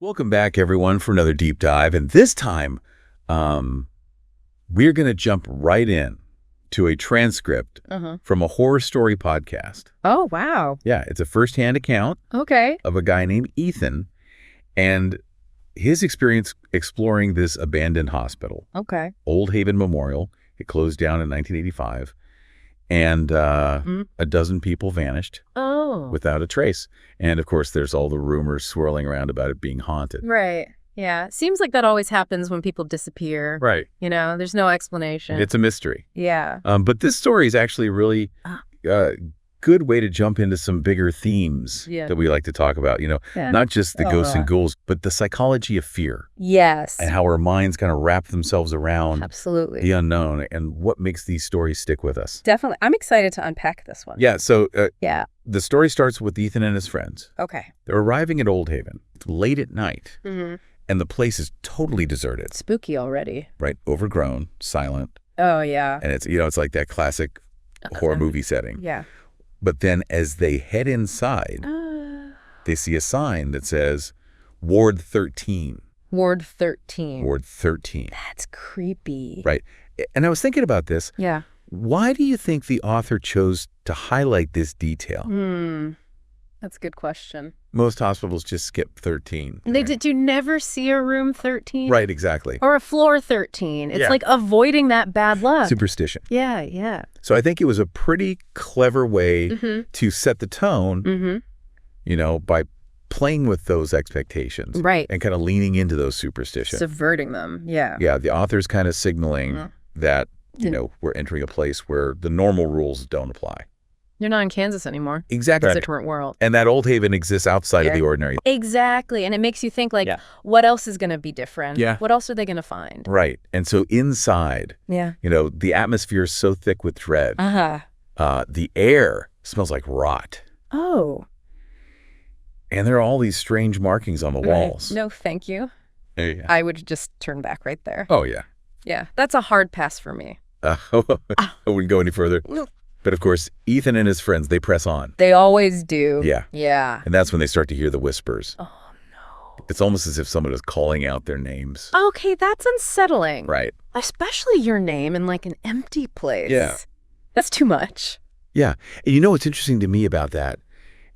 Welcome back, everyone, for another deep dive. And this time, we're going to jump right in to a transcript from a horror story podcast. Oh, wow. Yeah, it's a firsthand account of a guy named Ethan and his experience exploring this abandoned hospital. Old Haven Memorial. It closed down in 1985. And a dozen people vanished without a trace. And, of course, there's all the rumors swirling around about it being haunted. Right. Yeah. Seems like that always happens when people disappear. Right. You know, there's no explanation. It's a mystery. Yeah. But this story is actually really good way to jump into some bigger themes that we like to talk about. You know, not just the ghosts and ghouls, but the psychology of fear. Yes. And how our minds kind of wrap themselves around the unknown and what makes these stories stick with us. Definitely. I'm excited to unpack this one. Yeah. So the story starts with Ethan and his friends. They're arriving at Old Haven. It's late at night. And the place is totally deserted. Spooky already. Right. Overgrown, silent. Oh, yeah. And it's, you know, it's like that classic horror movie setting. Yeah. But then as they head inside, they see a sign that says Ward 13. Ward 13. Ward 13. That's creepy. Right. And I was thinking about this. Yeah. Why do you think the author chose to highlight this detail? That's a good question. Most hospitals just skip 13. Did you never see a room 13? Right, exactly. Or a floor 13. It's like avoiding that bad luck. Superstition. Yeah, yeah. So I think it was a pretty clever way to set the tone, you know, by playing with those expectations. Right. And kind of leaning into those superstitions. Subverting them, yeah. Yeah, the author's kind of signaling that, you know, we're entering a place where the normal rules don't apply. You're not in Kansas anymore. Exactly. It's a different world. And that Old Haven exists outside of the ordinary. Exactly. And it makes you think, like, what else is going to be different? Yeah. What else are they going to find? Right. And so inside, you know, the atmosphere is so thick with dread. The air smells like rot. Oh. And there are all these strange markings on the walls. No, thank you. Yeah. I would just turn back right there. Oh, yeah. Yeah. That's a hard pass for me. I wouldn't go any further. But, of course, Ethan and his friends, they press on. They always do. Yeah. Yeah. And that's when they start to hear the whispers. Oh, no. It's almost as if someone is calling out their names. Okay, that's unsettling. Right. Especially your name in, like, an empty place. Yeah. That's too much. Yeah. And you know what's interesting to me about that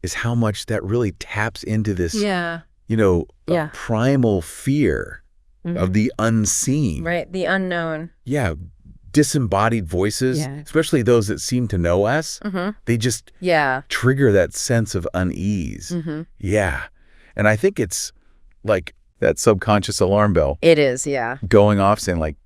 is how much that really taps into this, you know, primal fear of the unseen. Right, the unknown. Yeah. Disembodied voices, especially those that seem to know us, they just trigger that sense of unease. Yeah. And I think it's like that subconscious alarm bell. It is, yeah. Going off saying like,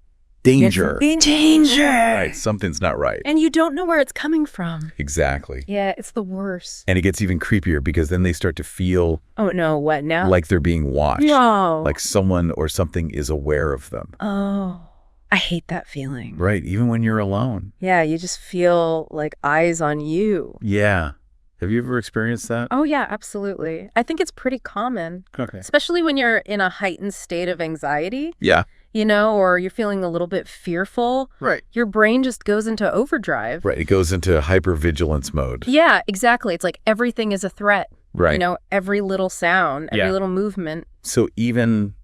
danger. Danger. Right, something's not right. And you don't know where it's coming from. Exactly. Yeah, it's the worst. And it gets even creepier because then they start to feel oh, no, what now? Like they're being watched. No. Like someone or something is aware of them. Oh. I hate that feeling. Right, even when you're alone. Yeah, you just feel like eyes on you. Yeah. Have you ever experienced that? Oh, yeah, absolutely. I think it's pretty common. Okay. Especially when you're in a heightened state of anxiety. Yeah. You know, or you're feeling a little bit fearful. Right. Your brain just goes into overdrive. Right, it goes into hypervigilance mode. Yeah, exactly. It's like everything is a threat. Right. You know, every little sound, every little movement. So even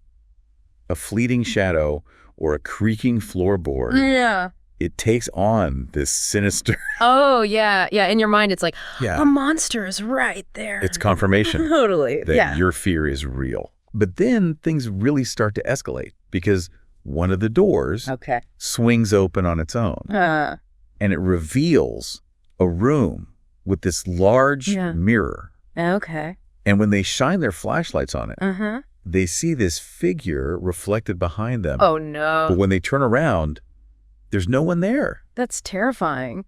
a fleeting shadow or a creaking floorboard, it takes on this sinister... Oh, yeah. Yeah, in your mind, it's like, a monster is right there. It's confirmation. Totally. That your fear is real. But then things really start to escalate because one of the doors swings open on its own. And it reveals a room with this large mirror. Okay. And when they shine their flashlights on it, they see this figure reflected behind them. Oh, no. But when they turn around, there's no one there. That's terrifying.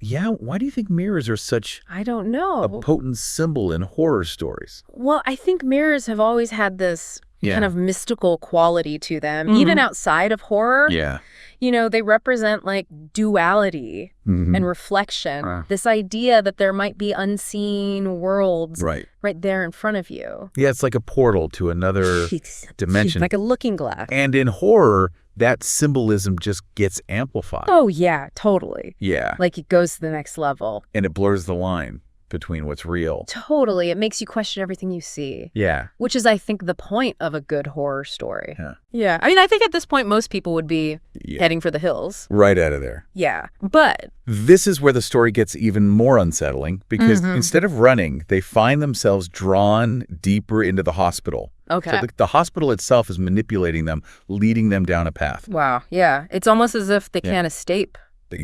Yeah, why do you think mirrors are such I don't know. a potent symbol in horror stories? Well, I think mirrors have always had this kind of mystical quality to them, even outside of horror. Yeah. You know, they represent like duality and reflection. This idea that there might be unseen worlds right there in front of you. Yeah, it's like a portal to another dimension. Like a looking glass. And in horror, that symbolism just gets amplified. Oh, yeah, totally. Yeah. Like it goes to the next level. And it blurs the line between what's real. Totally. It makes you question everything you see. Yeah. Which is, I think, the point of a good horror story. Yeah. Yeah. I mean, I think at this point, most people would be heading for the hills. Right out of there. Yeah. But this is where the story gets even more unsettling because instead of running, they find themselves drawn deeper into the hospital. Okay. So the hospital itself is manipulating them, leading them down a path. Wow. Yeah. It's almost as if they can't escape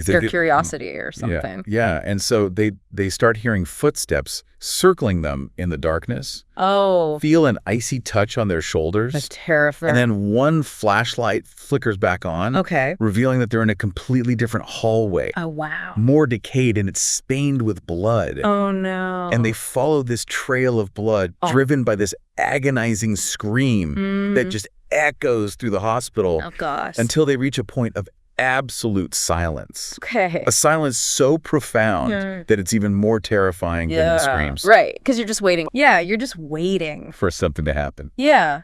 their curiosity or something. Yeah. And so they start hearing footsteps circling them in the darkness. Oh. Feel an icy touch on their shoulders. That's terrifying. And then one flashlight flickers back on. Okay. Revealing that they're in a completely different hallway. Oh, wow. More decayed, and it's stained with blood. Oh, no. And they follow this trail of blood driven by this agonizing scream that just echoes through the hospital. Oh, gosh. Until they reach a point of absolute silence. Okay. A silence so profound that it's even more terrifying than the screams. Right, because you're just waiting. Yeah, you're just waiting. For something to happen. Yeah.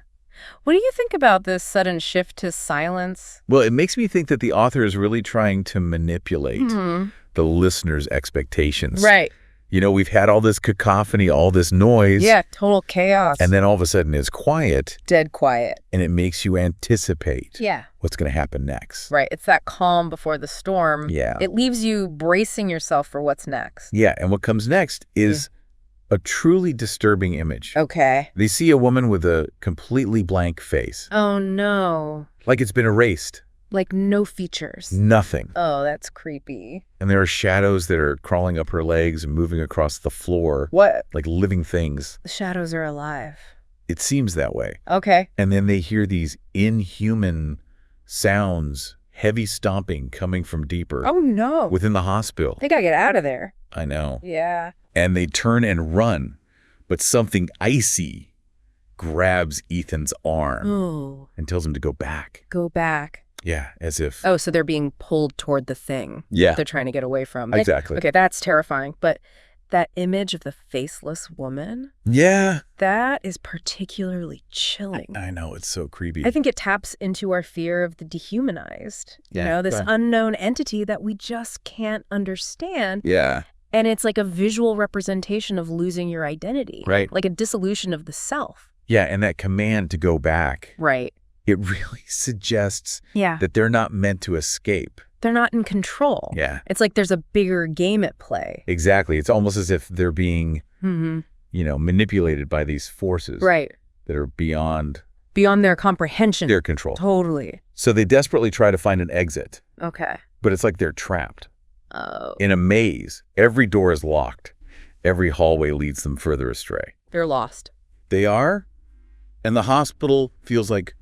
What do you think about this sudden shift to silence? Well, it makes me think that the author is really trying to manipulate the listener's expectations. Right. You know, we've had all this cacophony, all this noise. Yeah, total chaos. And then all of a sudden it's quiet. Dead quiet. And it makes you anticipate what's going to happen next. Right. It's that calm before the storm. Yeah. It leaves you bracing yourself for what's next. Yeah. And what comes next is a truly disturbing image. Okay. They see a woman with a completely blank face. Oh, no. Like it's been erased. Like no features. Nothing. Oh, that's creepy. And there are shadows that are crawling up her legs and moving across the floor. What? Like living things. The shadows are alive. It seems that way. Okay. And then they hear these inhuman sounds, heavy stomping coming from deeper. Oh, no. Within the hospital. They gotta get out of there. I know. Yeah. And they turn and run, but something icy grabs Ethan's arm and tells him to go back. Go back. Yeah, as if... Oh, so they're being pulled toward the thing they're trying to get away from. Exactly. Okay, that's terrifying. But that image of the faceless woman... Yeah. That is particularly chilling. I know, it's so creepy. I think it taps into our fear of the dehumanized. Yeah, you know, this unknown entity that we just can't understand. Yeah. And it's like a visual representation of losing your identity. Right. Like a dissolution of the self. Yeah, and that command to go back. Right. It really suggests that they're not meant to escape. They're not in control. Yeah. It's like there's a bigger game at play. Exactly. It's almost as if they're being, you know, manipulated by these forces. Right. That are beyond their comprehension. Their control. Totally. So they desperately try to find an exit. Okay. But it's like they're trapped. Oh. In a maze. Every door is locked. Every hallway leads them further astray. They're lost. They are. And the hospital feels like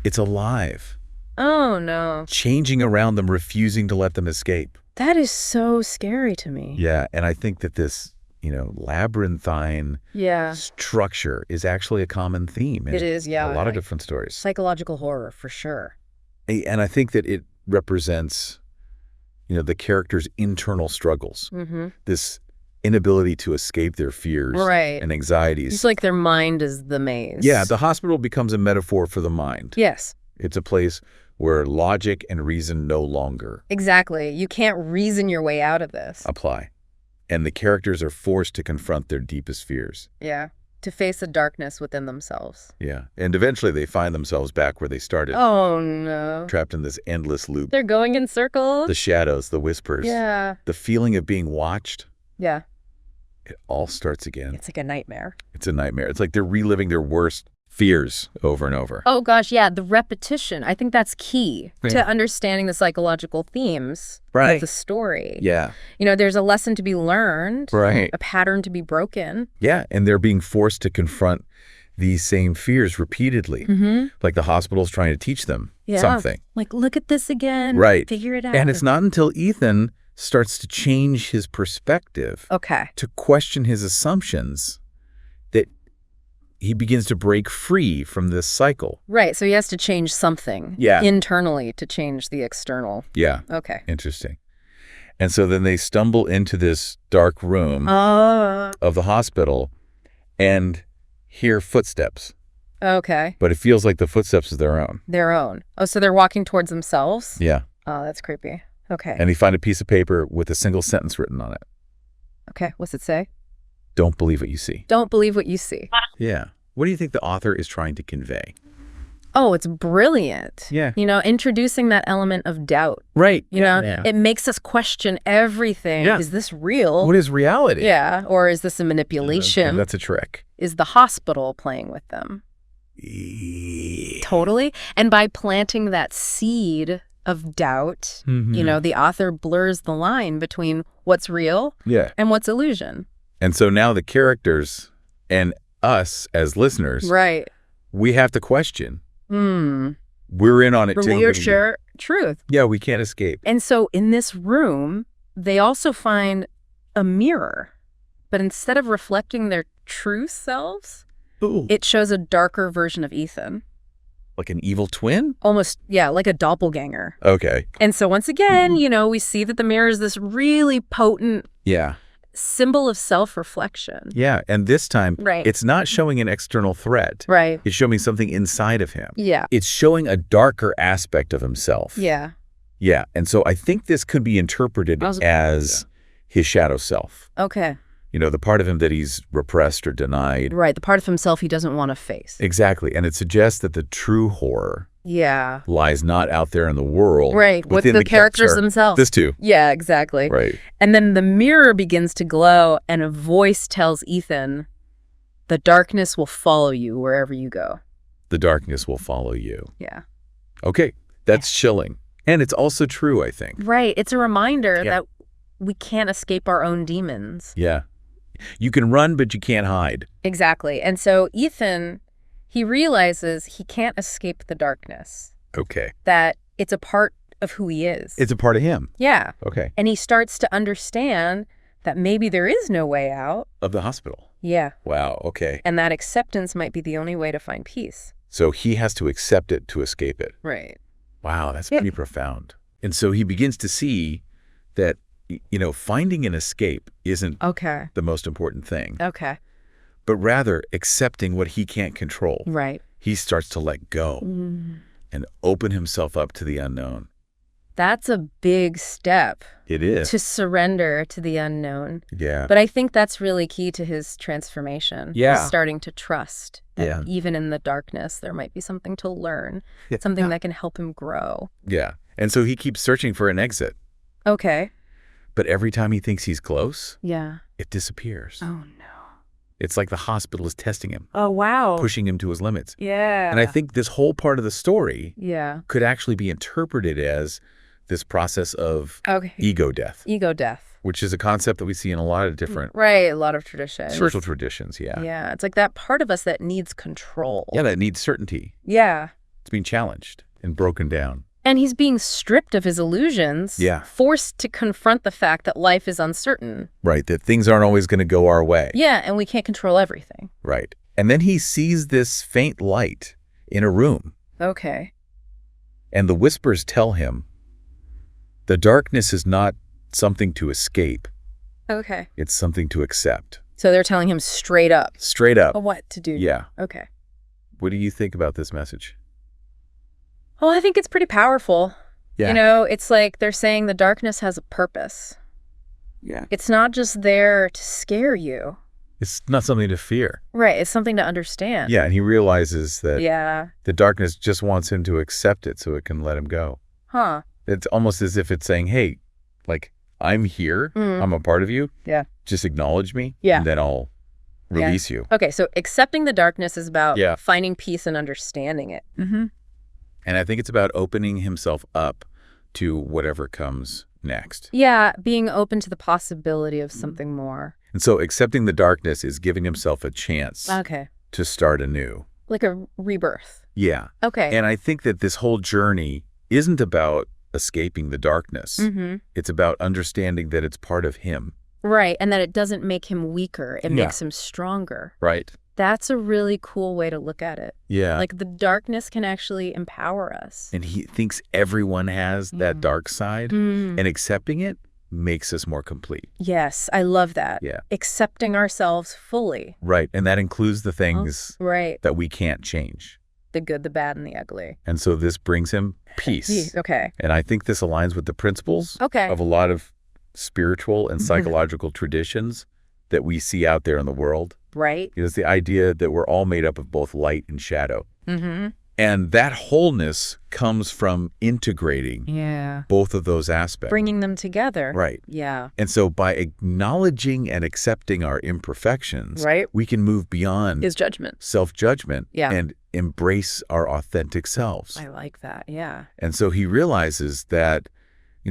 it's alive. Oh, no. Changing around them, refusing to let them escape. That is so scary to me. Yeah, and I think that this, you know, labyrinthine structure is actually a common theme. It is, yeah. A lot of different stories. Psychological horror, for sure. And I think that it represents, you know, the character's internal struggles. This inability to escape their fears and anxieties. It's like their mind is the maze. Yeah, the hospital becomes a metaphor for the mind. Yes. It's a place where logic and reason no longer exactly. You can't reason your way out of this. Apply. And the characters are forced to confront their deepest fears. Yeah. To face the darkness within themselves. Yeah. And eventually they find themselves back where they started. Oh, no. Trapped in this endless loop. They're going in circles. The shadows, the whispers. Yeah. The feeling of being watched. Yeah. It all starts again. It's like a nightmare. It's a nightmare. It's like they're reliving their worst fears over and over. Oh, gosh, yeah. The repetition. I think that's key to understanding the psychological themes of the story. Yeah. You know, there's a lesson to be learned. Right. A pattern to be broken. Yeah, and they're being forced to confront these same fears repeatedly. Like the hospital's trying to teach them something. Like, look at this again. Right. Figure it out. And it's not until Ethan starts to change his perspective. To question his assumptions that he begins to break free from this cycle. Right. So he has to change something internally to change the external. Yeah. Okay. Interesting. And so then they stumble into this dark room of the hospital and hear footsteps. Okay. But it feels like the footsteps are their own. Their own. Oh, so they're walking towards themselves? Yeah. Oh, that's creepy. Okay. And they find a piece of paper with a single sentence written on it. Okay, what's it say? Don't believe what you see. Don't believe what you see. Yeah. What do you think the author is trying to convey? Oh, it's brilliant. Yeah. Introducing that element of doubt. Right. It makes us question everything. Yeah. Is this real? What is reality? Yeah. Or is this a manipulation? That's a trick. Is the hospital playing with them? Totally. And by planting that seed of doubt, the author blurs the line between what's real and what's illusion. And so now the characters and us as listeners, we have to question. We're in on it too. We're sure truth. Yeah, we can't escape. And so in this room, they also find a mirror. But instead of reflecting their true selves, it shows a darker version of Ethan. Like an evil twin? Almost, yeah, like a doppelganger. Okay. And so once again, we see that the mirror is this really potent symbol of self-reflection. Yeah, and this time, it's not showing an external threat. Right. It's showing something inside of him. Yeah. It's showing a darker aspect of himself. Yeah. Yeah, and so I think this could be interpreted as his shadow self. Okay. The part of him that he's repressed or denied. Right, the part of himself he doesn't want to face. Exactly, and it suggests that the true horror lies not out there in the world. Right, with the characters themselves. This too. Yeah, exactly. Right. And then the mirror begins to glow, and a voice tells Ethan, the darkness will follow you wherever you go. The darkness will follow you. Yeah. Okay, that's chilling. And it's also true, I think. Right, it's a reminder that we can't escape our own demons. Yeah. You can run, but you can't hide. Exactly. And so Ethan, he realizes he can't escape the darkness. Okay. That it's a part of who he is. It's a part of him. Yeah. Okay. And he starts to understand that maybe there is no way out. Of the hospital. Yeah. Wow, okay. And that acceptance might be the only way to find peace. So he has to accept it to escape it. Right. Wow, that's pretty profound. And so he begins to see that finding an escape isn't the most important thing. Okay. But rather accepting what he can't control. Right. He starts to let go and open himself up to the unknown. That's a big step. It is. To surrender to the unknown. Yeah. But I think that's really key to his transformation. Yeah. Starting to trust that even in the darkness, there might be something to learn, something that can help him grow. Yeah. And so he keeps searching for an exit. Okay. But every time he thinks he's close, it disappears. Oh, no. It's like the hospital is testing him. Oh, wow. Pushing him to his limits. Yeah. And I think this whole part of the story could actually be interpreted as this process of ego death. Ego death. Which is a concept that we see in a lot of different... a lot of traditions. Spiritual traditions, yeah. Yeah, it's like that part of us that needs control. Yeah, that needs certainty. Yeah. It's being challenged and broken down. And he's being stripped of his illusions. Yeah. Forced to confront the fact that life is uncertain. Right, that things aren't always going to go our way. Yeah, and we can't control everything. Right. And then he sees this faint light in a room. Okay. And the whispers tell him, the darkness is not something to escape. Okay. It's something to accept. So they're telling him straight up. Straight up. What to do. Yeah. Okay. What do you think about this message? Well, I think it's pretty powerful. Yeah. It's like they're saying the darkness has a purpose. Yeah. It's not just there to scare you. It's not something to fear. Right. It's something to understand. Yeah, and he realizes that the darkness just wants him to accept it so it can let him go. Huh. It's almost as if it's saying, hey, like, I'm here. I'm a part of you. Yeah. Just acknowledge me. Yeah. And then I'll release you. Okay, so accepting the darkness is about finding peace and understanding it. Mm-hmm. And I think it's about opening himself up to whatever comes next. Yeah, being open to the possibility of something more. And so accepting the darkness is giving himself a chance to start anew. Like a rebirth. Yeah. Okay. And I think that this whole journey isn't about escaping the darkness. It's about understanding that it's part of him. Right, and that it doesn't make him weaker. It makes him stronger. Right. That's a really cool way to look at it. Yeah. Like the darkness can actually empower us. And he thinks everyone has that dark side, and accepting it makes us more complete. Yes, I love that. Yeah. Accepting ourselves fully. Right, and that includes the things that we can't change. The good, the bad, and the ugly. And so this brings him peace. Okay. And I think this aligns with the principles of a lot of spiritual and psychological traditions that we see out there in the world. Right. It's the idea that we're all made up of both light and shadow. Mm-hmm. And that wholeness comes from integrating both of those aspects. Bringing them together. Right. Yeah. And so by acknowledging and accepting our imperfections, we can move beyond his judgment, self-judgment, and embrace our authentic selves. I like that. Yeah. And so he realizes that,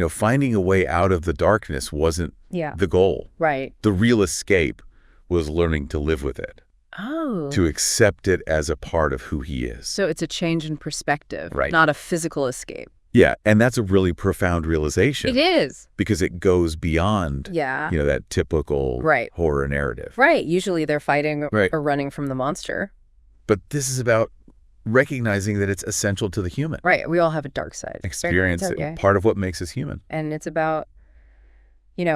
finding a way out of the darkness wasn't the goal. Right. The real escape was learning to live with it. Oh. To accept it as a part of who he is. So it's a change in perspective, not a physical escape. Yeah, and that's a really profound realization. It is. Because it goes beyond, that typical horror narrative. Right. Usually they're fighting or running from the monster. But this is about recognizing that it's essential to the human. Right. We all have a dark side. Experience it, part of what makes us human. And it's about,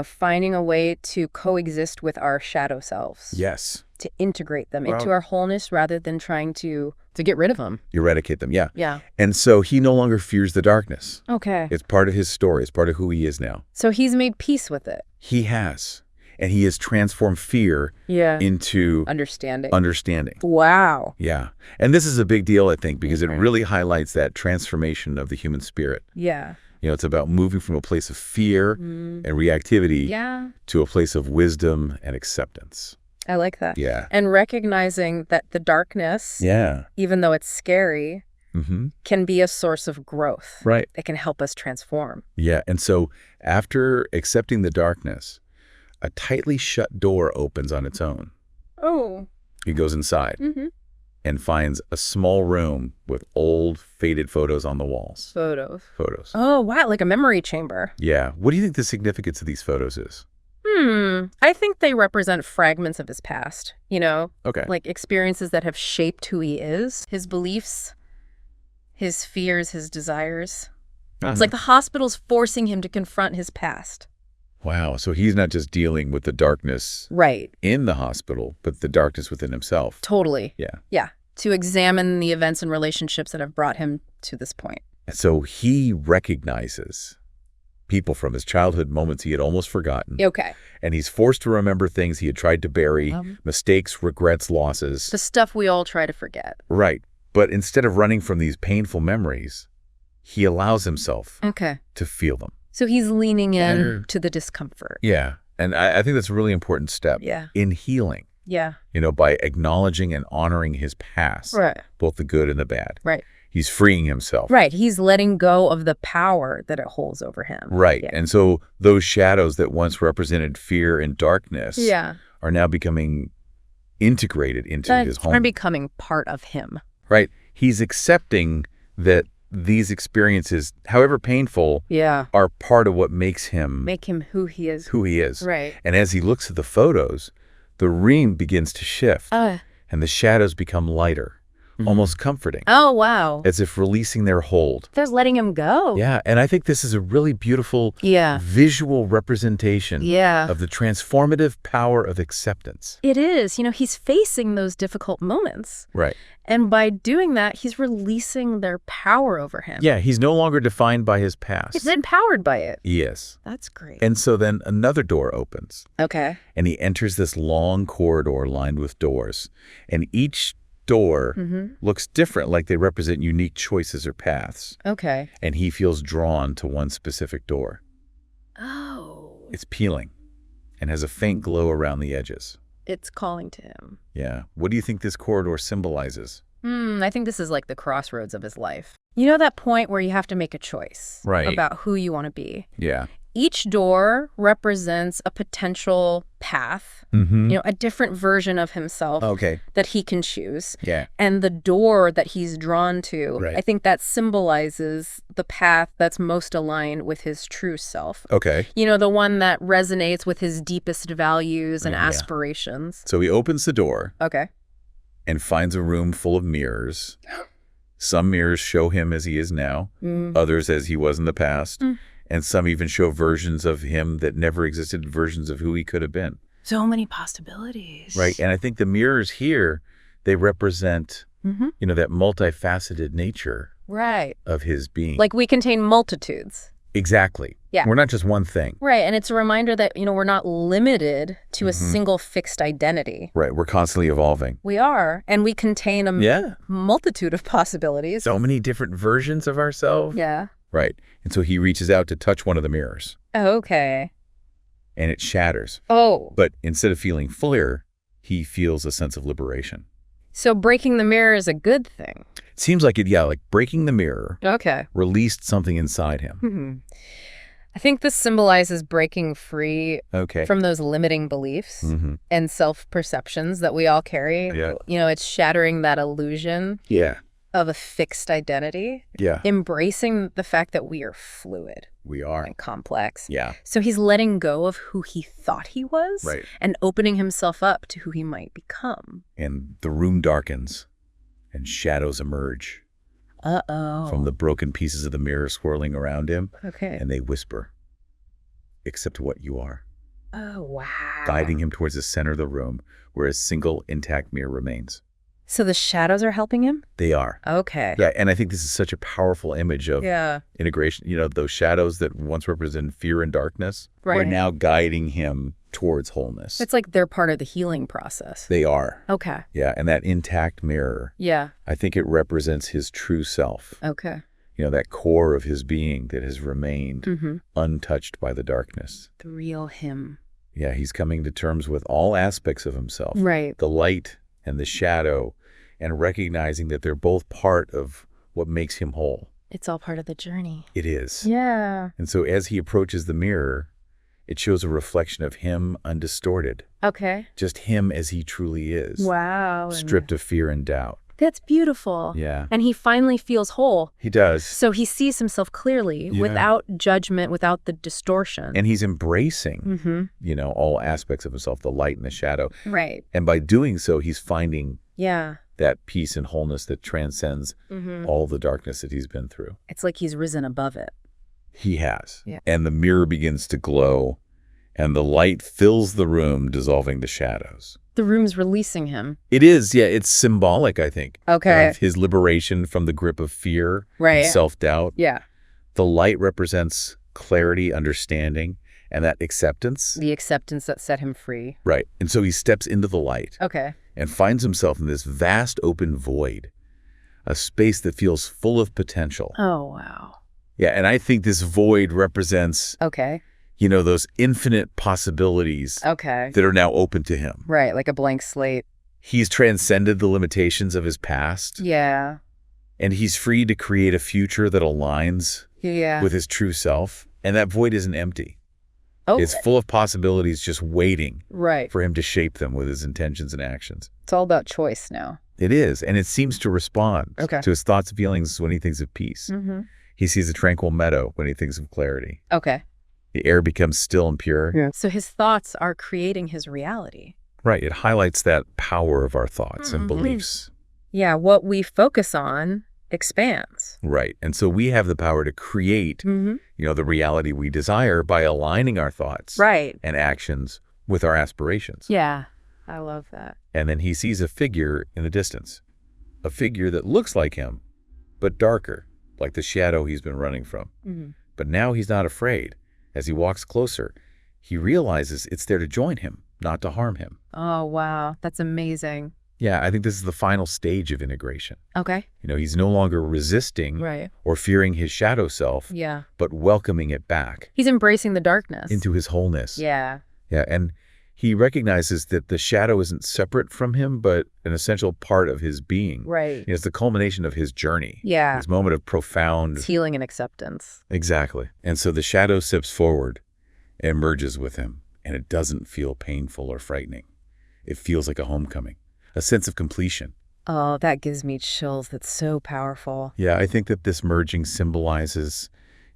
finding a way to coexist with our shadow selves. Yes. To integrate them into our wholeness rather than trying to get rid of them. Eradicate them, yeah. Yeah. And so he no longer fears the darkness. Okay. It's part of his story. It's part of who he is now. So he's made peace with it. He has. And he has transformed fear into understanding. Wow. Yeah. And this is a big deal, I think, because it really highlights that transformation of the human spirit. Yeah. It's about moving from a place of fear and reactivity to a place of wisdom and acceptance. I like that. Yeah. And recognizing that the darkness, even though it's scary, can be a source of growth. Right. It can help us transform. Yeah. And so after accepting the darkness, a tightly shut door opens on its own. Oh. He goes inside and finds a small room with old, faded photos on the walls. Photos. Oh, wow. Like a memory chamber. Yeah. What do you think the significance of these photos is? I think they represent fragments of his past, Okay. Like experiences that have shaped who he is, his beliefs, his fears, his desires. It's like the hospital's forcing him to confront his past. Wow. So he's not just dealing with the darkness in the hospital, but the darkness within himself. Totally. Yeah. Yeah. To examine the events and relationships that have brought him to this point. So he recognizes people from his childhood moments he had almost forgotten. Okay. And he's forced to remember things he had tried to bury, mistakes, regrets, losses. The stuff we all try to forget. Right. But instead of running from these painful memories, he allows himself to feel them. So he's leaning in to the discomfort. Yeah. And I think that's a really important step in healing. Yeah. By acknowledging and honoring his past, both the good and the bad. Right. He's freeing himself. Right. He's letting go of the power that it holds over him. Right. Yeah. And so those shadows that once represented fear and darkness are now becoming integrated into his home. Are becoming part of him. Right. He's accepting that these experiences, however painful, are part of what makes him who he is. Right. And as he looks at the photos, the room begins to shift and the shadows become lighter. Almost comforting. Oh, wow. As if releasing their hold. There's letting him go. Yeah, and I think this is a really beautiful visual representation of the transformative power of acceptance. It is. He's facing those difficult moments. Right. And by doing that, he's releasing their power over him. Yeah, he's no longer defined by his past. He's empowered by it. Yes. That's great. And so then another door opens. Okay. And he enters this long corridor lined with doors. And each door looks different, like they represent unique choices or paths. Okay. And he feels drawn to one specific door. Oh. It's peeling and has a faint glow around the edges. It's calling to him. Yeah. What do you think this corridor symbolizes? I think this is like the crossroads of his life. That point where you have to make a choice about who you want to be. Yeah. Each door represents a potential path, a different version of himself that he can choose. Yeah. And the door that he's drawn to, I think that symbolizes the path that's most aligned with his true self. Okay. The one that resonates with his deepest values and aspirations. So he opens the door. Okay. And finds a room full of mirrors. Some mirrors show him as he is now, others as he was in the past. And some even show versions of him that never existed, versions of who he could have been. So many possibilities. Right. And I think the mirrors here, they represent, that multifaceted nature of his being. Like we contain multitudes. Exactly. Yeah. We're not just one thing. Right, and it's a reminder that, we're not limited to a single fixed identity. Right, we're constantly evolving. We are, and we contain a multitude of possibilities. So many different versions of ourselves. Yeah. Right, and so he reaches out to touch one of the mirrors. Okay. And it shatters. Oh. But instead of feeling fear, he feels a sense of liberation. So breaking the mirror is a good thing. It seems like it, like breaking the mirror released something inside him. I think this symbolizes breaking free from those limiting beliefs and self-perceptions that we all carry. Yeah. It's shattering that illusion of a fixed identity. Yeah. Embracing the fact that we are fluid. We are. And complex. Yeah. So he's letting go of who he thought he was and opening himself up to who he might become. And the room darkens and shadows emerge. From the broken pieces of the mirror swirling around him. Okay. And they whisper, "Accept what you are." Oh, wow. Guiding him towards the center of the room where a single intact mirror remains. So the shadows are helping him? They are. Okay. Yeah, and I think this is such a powerful image of integration. Those shadows that once represented fear and darkness are now guiding him towards wholeness. It's like they're part of the healing process. They are. Okay. Yeah, and that intact mirror, I think it represents his true self. Okay. That core of his being that has remained untouched by the darkness. The real him. Yeah, he's coming to terms with all aspects of himself. Right. The light and the shadow, and recognizing that they're both part of what makes him whole. It's all part of the journey. It is. Yeah. And so as he approaches the mirror, it shows a reflection of him undistorted. Okay. Just him as he truly is. Wow. Stripped of fear and doubt. That's beautiful. Yeah. And he finally feels whole. He does. So he sees himself clearly without judgment, without the distortion. And he's embracing, all aspects of himself, the light and the shadow. Right. And by doing so, he's finding that peace and wholeness that transcends all the darkness that he's been through. It's like he's risen above it. He has. Yeah. And the mirror begins to glow, and the light fills the room, dissolving the shadows. The room's releasing him. It is, yeah. It's symbolic, I think. Okay. Of his liberation from the grip of fear and self-doubt. Yeah. The light represents clarity, understanding, and that acceptance. The acceptance that set him free. Right. And so he steps into the light. Okay. And finds himself in this vast open void, a space that feels full of potential. Oh, wow. Yeah, and I think this void represents those infinite possibilities that are now open to him. Right, like a blank slate. He's transcended the limitations of his past. Yeah. And he's free to create a future that aligns with his true self. And that void isn't empty. Oh. It's full of possibilities just waiting for him to shape them with his intentions and actions. It's all about choice now. It is, and it seems to respond to his thoughts and feelings when he thinks of peace. He sees a tranquil meadow when he thinks of clarity. Okay. The air becomes still and pure. Yeah. So his thoughts are creating his reality. Right. It highlights that power of our thoughts and beliefs. Yeah. What we focus on expands. Right. And so we have the power to create, the reality we desire by aligning our thoughts and actions with our aspirations. Yeah. I love that. And then he sees a figure in the distance, a figure that looks like him, but darker, like the shadow he's been running from. But now he's not afraid. As he walks closer, he realizes it's there to join him, not to harm him. Oh, wow. That's amazing. Yeah, I think this is the final stage of integration. Okay. He's no longer resisting or fearing his shadow self, but welcoming it back. He's embracing the darkness. Into his wholeness. Yeah. Yeah, and he recognizes that the shadow isn't separate from him, but an essential part of his being. Right. It's the culmination of his journey. Yeah. His moment of profound... It's healing and acceptance. Exactly. And so the shadow steps forward and merges with him, and it doesn't feel painful or frightening. It feels like a homecoming, a sense of completion. Oh, that gives me chills. That's so powerful. Yeah, I think that this merging symbolizes...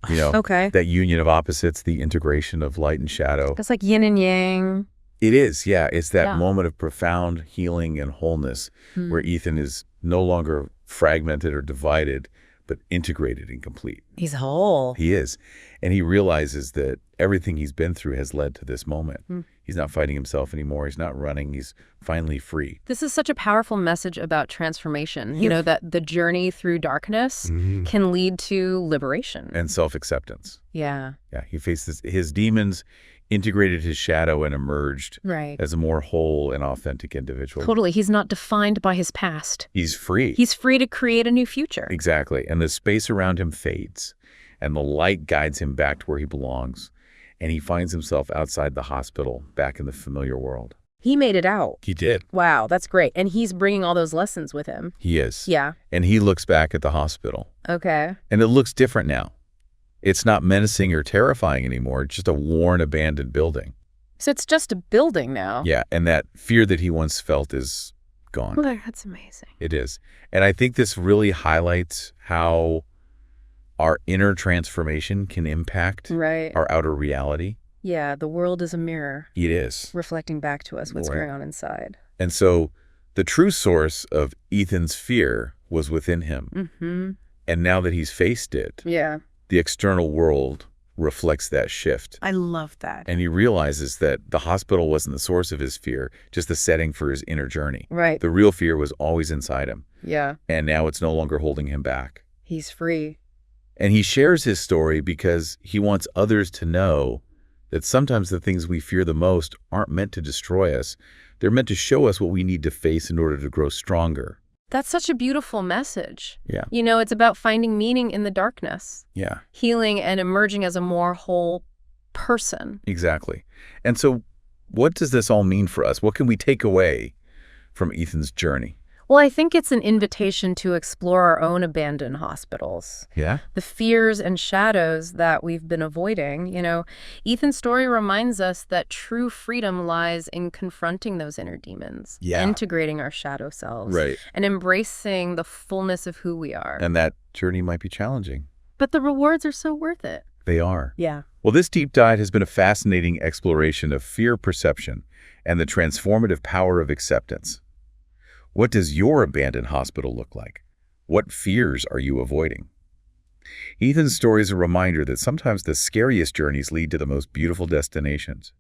that union of opposites, the integration of light and shadow. It's like yin and yang. It is, yeah. It's that moment of profound healing and wholeness where Ethan is no longer fragmented or divided, but integrated and complete. He's whole. He is. And he realizes that everything he's been through has led to this moment. He's not fighting himself anymore. He's not running. He's finally free. This is such a powerful message about transformation, you know, that the journey through darkness can lead to liberation. And self-acceptance. Yeah. Yeah, he faced his demons, integrated his shadow, and emerged as a more whole and authentic individual. Totally. He's not defined by his past. He's free. He's free to create a new future. Exactly. And the space around him fades, and the light guides him back to where he belongs. And he finds himself outside the hospital, back in the familiar world. He made it out. He did. Wow, that's great. And he's bringing all those lessons with him. He is. Yeah. And he looks back at the hospital. Okay. And it looks different now. It's not menacing or terrifying anymore. It's just a worn, abandoned building. So it's just a building now. Yeah, and that fear that he once felt is gone. Well, that's amazing. It is. And I think this really highlights how our inner transformation can impact our outer reality. Yeah, the world is a mirror. It is. Reflecting back to us what's going on inside. And so the true source of Ethan's fear was within him. And now that he's faced it, the external world reflects that shift. I love that. And he realizes that the hospital wasn't the source of his fear, just the setting for his inner journey. Right. The real fear was always inside him. Yeah. And now it's no longer holding him back. He's free. And he shares his story because he wants others to know that sometimes the things we fear the most aren't meant to destroy us. They're meant to show us what we need to face in order to grow stronger. That's such a beautiful message. Yeah. You know, it's about finding meaning in the darkness. Yeah. Healing and emerging as a more whole person. Exactly. And so what does this all mean for us? What can we take away from Ethan's journey? Well, I think it's an invitation to explore our own abandoned hospitals. Yeah? The fears and shadows that we've been avoiding. You know, Ethan's story reminds us that true freedom lies in confronting those inner demons, integrating our shadow selves, and embracing the fullness of who we are. And that journey might be challenging. But the rewards are so worth it. They are. Yeah. Well, this deep dive has been a fascinating exploration of fear perception and the transformative power of acceptance. What does your abandoned hospital look like? What fears are you avoiding? Ethan's story is a reminder that sometimes the scariest journeys lead to the most beautiful destinations.